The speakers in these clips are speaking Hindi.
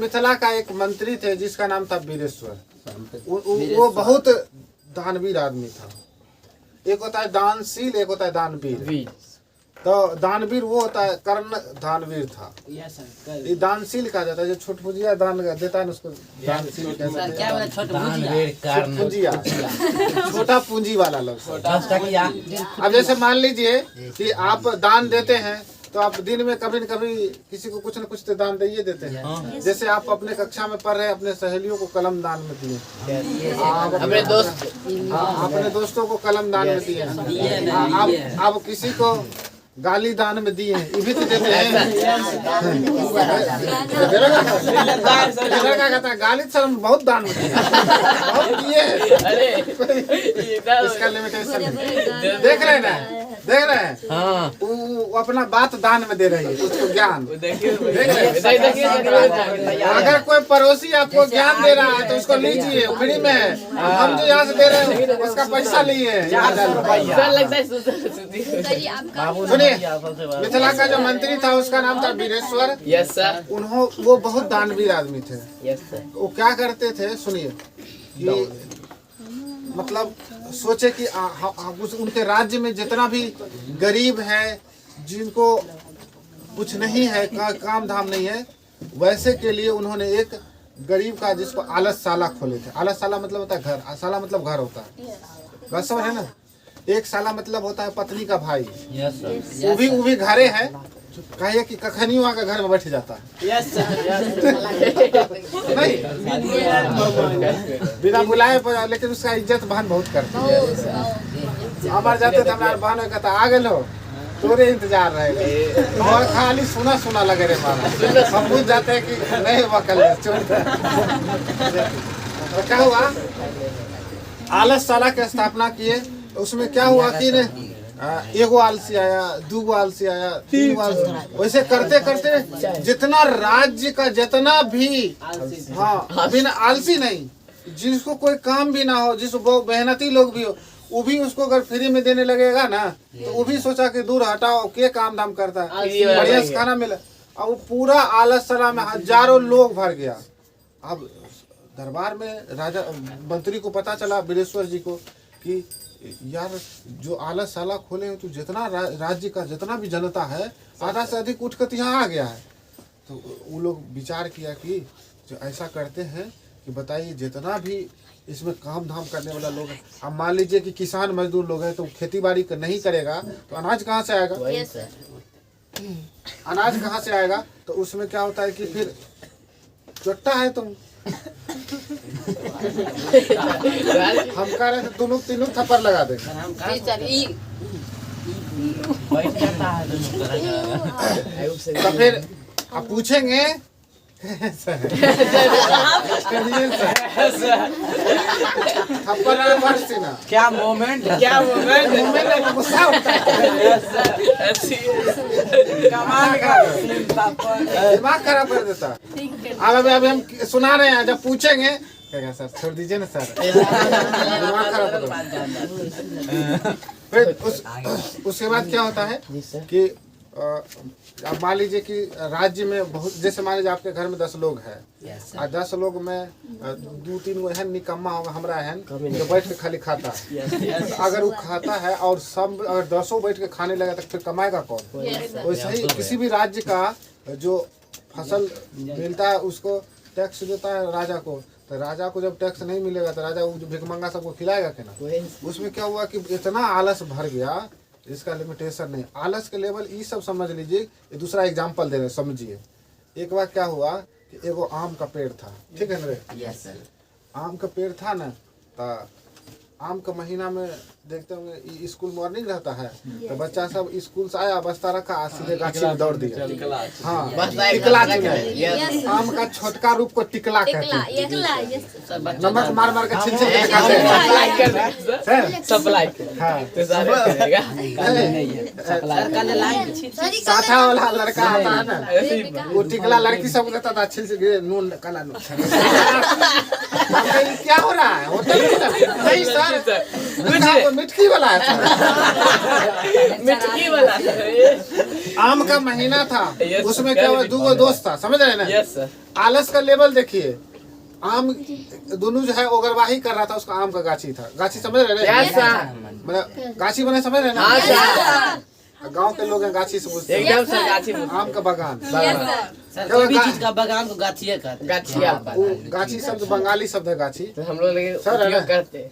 मिथिला का एक मंत्री थे जिसका नाम था वीरेश्वर। वो बहुत दानवीर आदमी था। एक होता है दानशील, एक होता है दानवीर। तो दानवीर वो होता है, कर्ण दानवीर था। ये दानशील कहा जाता है, जो छोट पूंजिया दान देता है ना उसको दानशील कहते हैं। छोटा पूंजी वाला लोग। अब जैसे मान लीजिए कि आप दान देते हैं तो आप दिन में कभी न कभी किसी को कुछ न कुछ तो दान दे देते हैं। जैसे आप अपने कक्षा में पढ़ रहे हैं, अपने सहेलियों को कलम दान में दिए, अपने दोस्तों को कलम दान में दिए, आप किसी को गाली दान में दिए, ये भी तो देते हैं। कहता है गाली सर बहुत दान में दिए, बहुत दिए। इसका लिमिटेशन देख रहे हैं, देख रहे हैं। हाँ। वो अपना बात दान में दे रही है, उसको ज्ञान। अगर कोई पड़ोसी आपको ज्ञान दे रहा है तो उसको लीजिए, फ्री में है। हम जो यहाँ से दे रहे हैं उसका पैसा लिए। सुनिए, मिथिला का जो मंत्री था उसका नाम था वीरेश्वर। Yes sir. वो बहुत दानवीर आदमी थे। Yes sir. वो क्या करते थे सुनिए, मतलब सोचे कि उनके राज्य में जितना भी गरीब है, जिनको कुछ नहीं है, काम धाम नहीं है, वैसे के लिए उन्होंने एक गरीब का जिसको आलसशाला खोले थे। आलसशाला मतलब होता है घर, शाला मतलब घर होता है, बस समझ है ना। एक साला मतलब होता है पत्नी का भाई। वो भी घरे है, कहिए कि कखनी वहाँ का घर में बैठ जाता है। नहीं बिना बुलाए पर, लेकिन उसका इज्जत बहन बहुत करती है। हमारे जाते थे, हमारे बहन कहता आ गए लो, तोरे इंतजार रहेगा, और खाली सुना सुना लगे रे मारा। हम बुझ जाते हैं कि नहीं हुआ कल। तो क्या हुआ, आलसशाला की स्थापना किए। उसमें क्या हुआ कि एगो आलसी आया, दूगो आलसी आया, तीन आलसी, वैसे करते करते जितना राज्य का जितना भी, हाँ बिना आलसी नहीं, जिसको कोई काम भी ना हो, जिसको मेहनती लोग भी हो, वो भी उसको अगर फ्री में देने लगेगा ना तो वो भी सोचा कि दूर हटाओ, के काम धाम करता है, बढ़िया से खाना मिला। अब वो पूरा आलसशाला में हजारों लोग भर गया। अब दरबार में राजा मंत्री को पता चला, वीरेश्वर जी को, कि यार जो आलसशाला खोले हैं तो जितना राज्य का जितना भी जनता है आधा से अधिक उठकर यहाँ आ गया है। तो वो लोग विचार किया कि जो ऐसा करते हैं कि बताइए जितना भी इसमें काम धाम करने वाला लोग है, अब मान लीजिए कि किसान मजदूर लोग हैं तो खेती बाड़ी नहीं करेगा तो अनाज कहाँ से आएगा? अनाज कहाँ से आएगा? तो उसमें क्या होता है कि फिर चोट्टा है तुम हम कह रहे थे दोनों तीनों थप्पड़ लगा देंगे। तो फिर आप पूछेंगे क्या मोमेंट, क्या मोमेंट, गुस्सा होता है, दिमाग खराब कर देता। अब अभी हम सुना रहे हैं, जब पूछेंगे कहेगा सर छोड़ दीजिए ना सर, दिमाग खराब कर देता। फिर उसके बाद क्या होता है कि अब मान लीजिए कि राज्य में बहुत, जैसे मान लीजिए आपके घर में 10 लोग हैं, और 10 लोग में 2-3 एहन निकम्मा होगा हमरा एहन जो बैठ के खाली खाता है। अगर वो खाता है और सब अगर 10 बैठ के खाने लगा तो फिर कमाएगा कौन? वैसे ही किसी भी राज्य का जो फसल मिलता है उसको टैक्स देता है राजा को। तो राजा को जब टैक्स नहीं मिलेगा तो राजा भिखमंगा सबको खिलाएगा कि ना? उसमें क्या हुआ कि इतना आलस भर गया, इसका लिमिटेशन नहीं। आलस के लेवल ये सब समझ लीजिए। ये दूसरा एग्जांपल दे रहे, समझिए। एक बार क्या हुआ कि एगो आम का पेड़ था, ठीक है ना? Yes sir. आम का पेड़ था ना, तो आम का महीना में देखते होंगे स्कूल मॉर्निंग रहता है, तो बच्चा सब स्कूल से आया, बस्ता रखा, सीधे गाछी में दौड़ दिया। हाँ, टिकला चुने। आम का छोटका रूप को टिकला कहते हैं। नमक मार मार के छिल छिल के खाते हैं। साथा वाला लड़का आता है ना, वो टिकला लड़की सब देता था, छिल छिल नून काला नून क्या हो रहा है होटल में? नहीं सर, वो मिटकी वाला है सर। मिटकी वाला आम का महीना था, उसमें क्या हुआ, 2 दोस्त था, समझ रहे ना? Yes sir. आलस का लेवल देखिए, आम दोनों जो है ओगरवाही कर रहा था, उसका आम का गाछी था, गाछी समझ रहे ना? Yes sir. मतलब गाछी बने, समझ रहे ना? हाँ सर। गांव के लोग हैं गाछी से पूछते हैं। एकदम सर, गाछी आम का बगान, सर कोई भी चीज का बगान को गाछिए कहते हैं। गाछिया। वो गाछी शब्द बंगाली शब्द है, गाछी। तो हम लोग लेकिन सर, है ना? उपयोग करते हैं।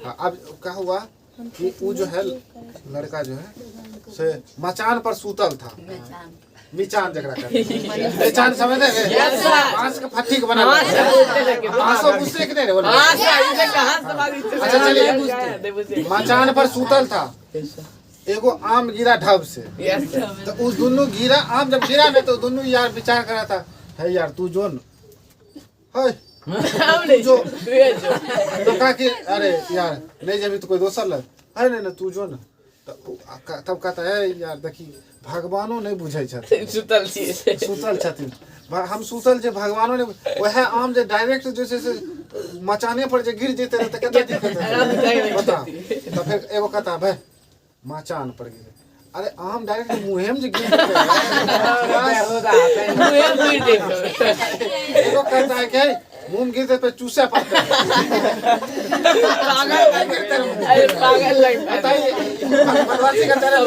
हाँ, अब क्या हुआ कि वो जो है लड़का जो है से मचान पर सूतल था, मिचान जगरा कर मिचान समझ रहे? Yes, sir. बांस का फट्टी का बना हाँ हुआ सर, है। बोलते लेके। बांसों मुझसे कि नहीं रे बोले? हाँ सर, इसे कहाँ समाधि थे? अच्छा, चलिए। मचान पर सूतल था, एगो आम गिरा ढब से, यस सर। तो उस दोनों गिरा, आम जब गिरा ना तो दोनों यार विचार कर रहा था, है यार तू जो न है हम नहीं जो तू ये जो तो कहा कि अरे यार नहीं जब तो कोई दोसर लग है नहीं ना तू जो न, तब कहता है यार देखी भगवानो नहीं बुझे छथिन, सुतल छी सुतल छथिन, हम सुतल जे भगवानो ने वह आम जे डायरेक्ट जैसे से मचाने पर जे गिर जेते रहे तो कितना दिक्कत है बता। तो फिर एगो कहता भाई मचान पर गिरे, अरे आम डायरेक्ट मुंह में जे गिर जेते एगो कहता है कि मुंह में गिरते पे चूसा पड़ता है। अरे पागल लगता है। बताइए बदमाशी का चरण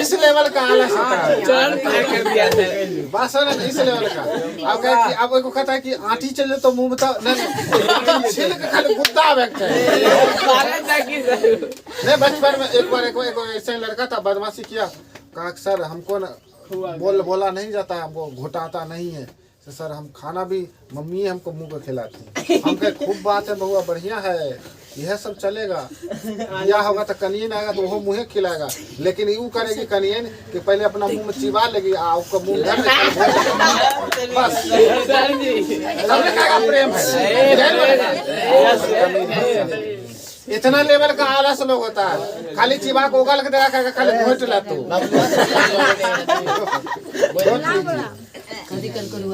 इस लेवल का आलस होता है। चरण क्या कर दिया था? भाषण इस लेवल का। अब क्या कि अब को कहता है कि आंटी चले तो मुंह में तो नहीं छिल के खाली गुद्दा व्यक्त है। पागल था कि सर? नहीं बचपन में एक बार ऐसे लड़का था, बदमाशी किया, कहा सर हमको न बोला नहीं जाता है, हमको घोटाता नहीं है, तो सर हम खाना भी मम्मी हमको मुंह पे खिलाती है। हम कहे खूब बात है बहुआ, बढ़िया है, यह सब चलेगा, या होगा तो कनियन आएगा तो वो मुँह खिलाएगा, लेकिन यूँ करेगी कनियन कि पहले अपना मुंह में चिबा लेगी, उसका मुंह घर में बस सर जी हमने कहा प्रेम है। इतना लेवल का आलस लोग होता है, खाली चिबा को उगल के देखा खाली घोट ला तू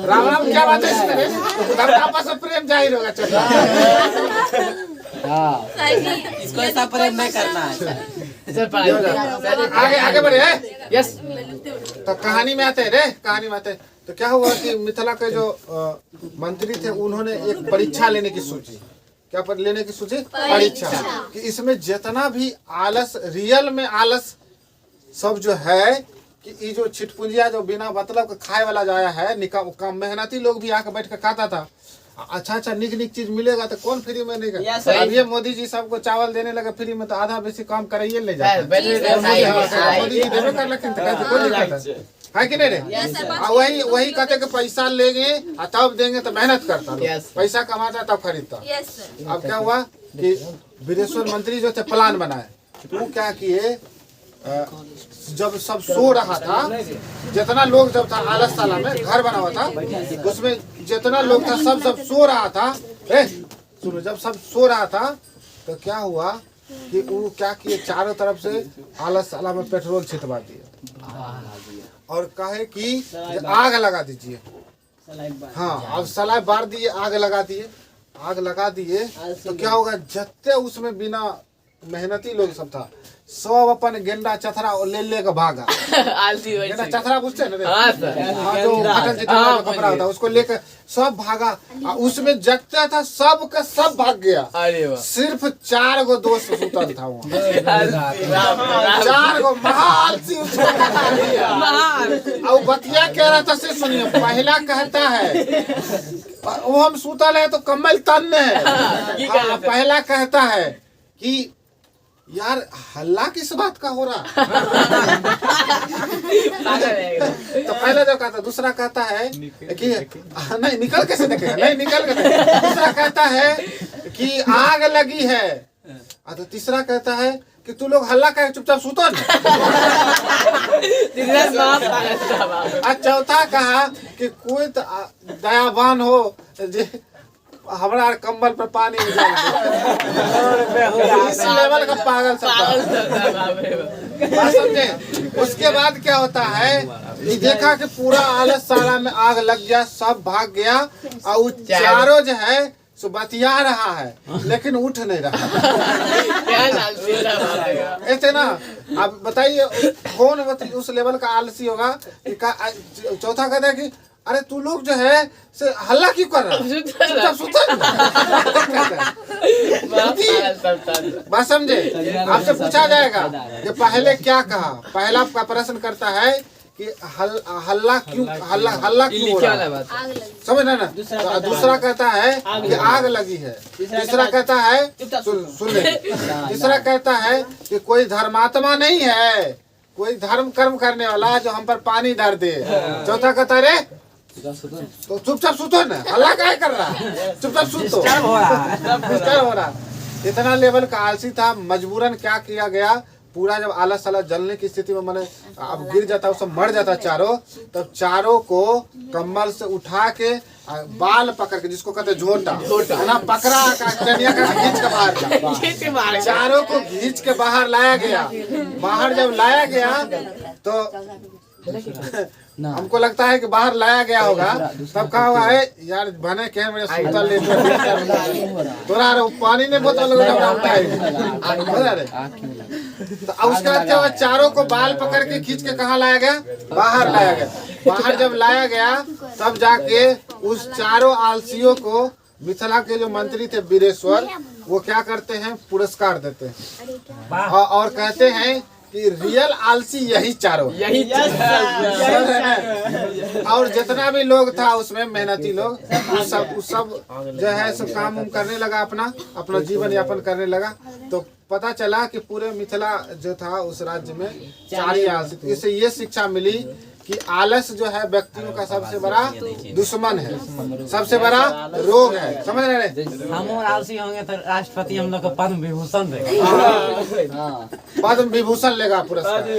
राम राम। क्या बात है इसमें? तब आपस में प्रेम जाहिर होगा। चलो इसको ऐसा प्रेम नहीं करना है। सर आगे आगे बढ़े। यस तो कहानी में आते हैं रे, कहानी में आते हैं। तो क्या हुआ कि मिथिला के जो मंत्री थे उन्होंने एक परीक्षा लेने की सोची। क्या पर लेने की सोची? परीक्षा, कि इसमें जितना भी आलस, रियल में आलस सब जो है, कि ये जो छिटपुंजिया जो बिना मतलब का खाए वाला जो आया है, निकाम मेहनती लोग भी आकर बैठ कर खाता था। अच्छा निक चीज मिलेगा तो कौन फ्री में नहीं कर। अब ये मोदी जी सबको चावल देने लगे फ्री में, तो आधा बेसी काम कराइए ले जाए। मोदी जी देवे कर लेकिन कोई दिक्कत है कि नहीं रे? वही कहते कि पैसा लेंगे तब देंगे, तो मेहनत करता लोग, पैसा कमाता तब खरीदता। अब क्या हुआ कि विदेशवर मंत्री जो थे प्लान बनाए, वो क्या किए, जब सब सो रहा था, जितना लोग जब था आलसशाला में घर बना हुआ था, उसमें जितना लोग था सब सो रहा था। सुनो, जब सब सो रहा था तो क्या हुआ कि वो क्या किए, चारों तरफ से आलसशाला में पेट्रोल छिटवा दिए और कहे कि आग लगा दीजिए। हाँ, अब सलाह बार दिए, आग लगा दिए तो क्या होगा, जत्ते उसमें बिना मेहनती लोग सब था, सब अपन गेंडा चथरा और ले के भागा। गेंडा चथरा पूछते हैं ना? हाँ, जो अटल जी का कपड़ा होता है उसको लेकर सब भागा। उसमें जगता था सब का सब भाग गया, सिर्फ 4 गो दोस्त सुतल था वहाँ। 4 गो महाल सी और बतिया कह रहा था से सुनिए। पहला कहता है वो हम सुतल है तो कम्बल तन है। पहला कहता है कि यार हल्ला किस बात का हो रहा। तो पहला जो कहता, दूसरा कहता है कि नहीं निकल कैसे देखेगा, नहीं निकल के। दूसरा कहता है कि आग लगी है। तो तीसरा कहता है कि तू लोग हल्ला कर चुपचाप सुतो न। चौथा कहा कि कोई तो दयावान हो जे हमारा कंबल पर पानी इस लेवल का पागल समझे। उसके बाद क्या होता है, देखा कि पूरा आलसशाला में आग लग गया, सब भाग गया और चारों जो है सो बतिया रहा है लेकिन उठ नहीं रहा। क्या आलसी है ऐसे ना आप बताइए कौन उस लेवल का आलसी होगा कि चौथा कहता है कि अरे तू लोग जो है से हल्ला क्यों कर रहा है, चुपचाप सुता बात समझे। आपसे पूछा जाएगा कि पहले क्या कहा, पहला का प्रश्न करता है कि हल्ला क्यों हो रहा है, समझ ना। दूसरा कहता है कि आग लगी है। तीसरा कहता है सुन ले, तीसरा कहता है कि कोई धर्मात्मा नहीं है, कोई धर्म कर्म करने वाला जो हम पर पानी डाल दे। चौथा कहता है तो चुपचाप सुतो ना, हल्ला क्या कर रहा है, चुपचाप सुतो, डिस्टर्ब हो रहा। इतना लेवल का आलसी था, मजबूरन क्या किया गया, पूरा जब आलस साला जलने की स्थिति में मैंने अब गिर जाता है, सब मर जाता चारों, तब चारों को कम्बल से उठा के बाल पकड़ के, जिसको कहते झोटा है ना, पकड़ा कनिया का खींच के बाहर, चारों को खींच के बाहर लाया गया। बाहर जब लाया गया तो हमको लगता है कि बाहर लाया गया होगा, तब कहा हुआ है यार बने के मेरे सूता ले तोरा पानी ने बोतल तो उसके बाद क्या हुआ, चारों को बाल पकड़ के खींच के कहाँ लाया गया, बाहर लाया गया। बाहर जब लाया गया तब जाके उस चारों आलसियों को मिथिला के जो मंत्री थे वीरेश्वर, वो क्या करते हैं, पुरस्कार देते हैं और कहते हैं कि रियल आलसी यही चारों, यही और जितना भी लोग था उसमें मेहनती लोग, उस सब जो है सब काम उम करने लगा, अपना जीवन यापन करने लगा। तो पता चला कि पूरे मिथिला जो था उस राज्य में 4 ही आलसी थे। इससे ये शिक्षा मिली कि आलस जो है व्यक्तियों का सबसे बड़ा दुश्मन है, सबसे बड़ा रोग है, समझ रहे। हम और आलसी होंगे तो राष्ट्रपति हम लोग को पद्म विभूषण देगा। पद्म विभूषण लेगा पुरस्कार।